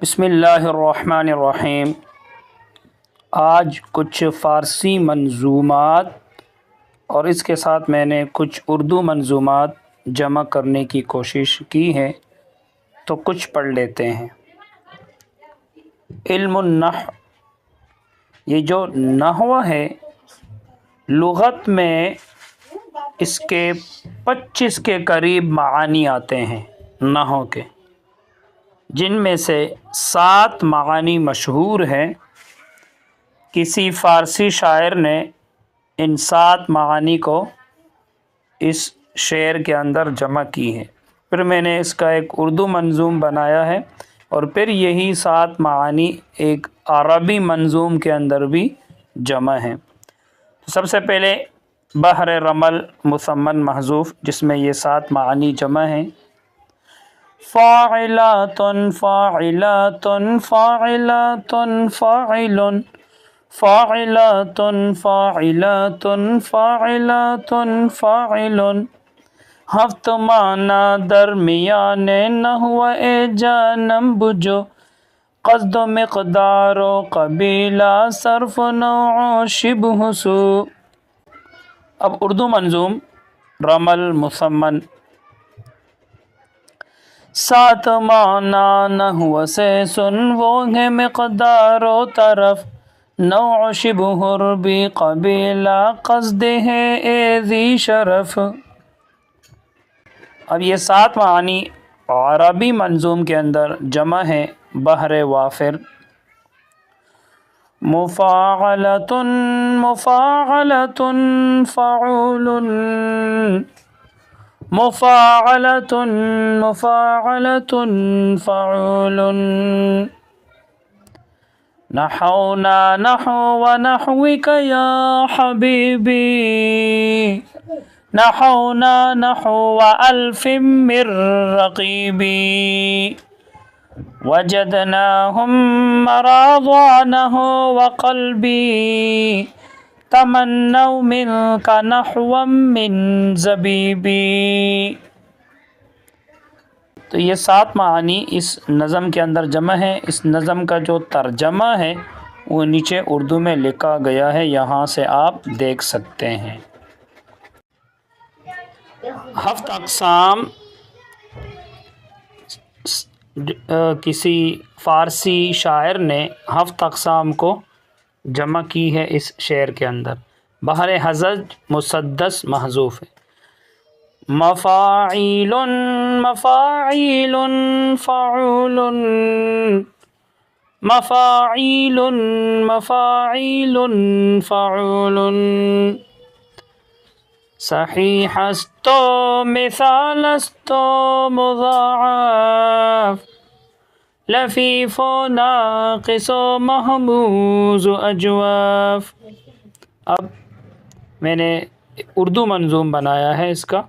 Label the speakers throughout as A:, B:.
A: بسم اللہ الرحمن الرحیم۔ آج کچھ فارسی منظومات اور اس کے ساتھ میں نے کچھ اردو منظومات جمع کرنے کی کوشش کی ہے، تو کچھ پڑھ لیتے ہیں۔ علم النحو، یہ جو نحو ہے، لغت میں اس کے 25 کے قریب معانی آتے ہیں نحو کے، جن میں سے 7 معانی مشہور ہیں۔ کسی فارسی شاعر نے ان 7 معانی کو اس شعر کے اندر جمع کی ہے، پھر میں نے اس کا ایک اردو منظوم بنایا ہے، اور پھر یہی 7 معانی ایک عربی منظوم کے اندر بھی جمع ہیں۔ سب سے پہلے بحر رمل مثمن محذوف، جس میں یہ 7 معانی جمع ہیں۔ فاعلات فاعلات فاعلات فاعل فاعلات فاعلات فاعلات فاعل، 7 معنی درمیان نحو جانم بجو، قصد و مقدار و قبیلہ صرف نوع شبہ سو۔ اب اردو منظوم رمل مثمن۔ 7 معنی نحو سے سن، وہ ہے مقدار و طرف، نوع شبہ ربی قبیلہ قصد ہے اے ذی شرف۔ اب یہ 7 معانی عربی منظوم کے اندر جمع ہیں بحر وافر۔ مفاعلۃ مفاعلۃ فعول، مفاعلۃ مفاعلۃ فعول، نحونا نحو ونحوک یا حبیبی، نحونا نحو وألف من رقیبی، وجدناهم مراضعنه وقلبی، تمنوا منك نحوا من زبیبی۔ تو یہ 7 معانی اس نظم کے اندر جمع ہے۔ اس نظم کا جو ترجمہ ہے وہ نیچے اردو میں لکھا گیا ہے، یہاں سے آپ دیکھ سکتے ہیں۔ 7 اقسام کسی فارسی شاعر نے 7 اقسام کو جمع کی ہے اس شعر کے اندر۔ بحر ہزج مسدس محذوف ہے۔ مفاعیل مفاعیل فعول، مفاعیل مفاعیل فعول، صحیح است و مثال است و مضاعف، لفیف و ناقص و محموز و اجواف۔ اب میں نے اردو منظوم بنایا ہے اس کا۔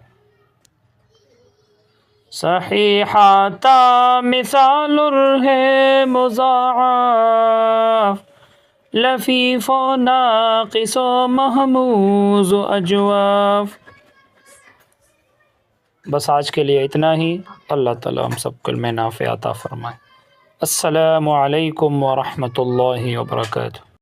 A: صحیحاتا مثال ہے مضاعف، لفیف و ناقص و محموز و اجواف۔ بس آج کے لیے اتنا ہی۔ اللہ تعالیٰ ہم سب کو علم نافع عطا فرمائے۔ السلام علیکم ورحمۃ اللہ وبرکاتہ۔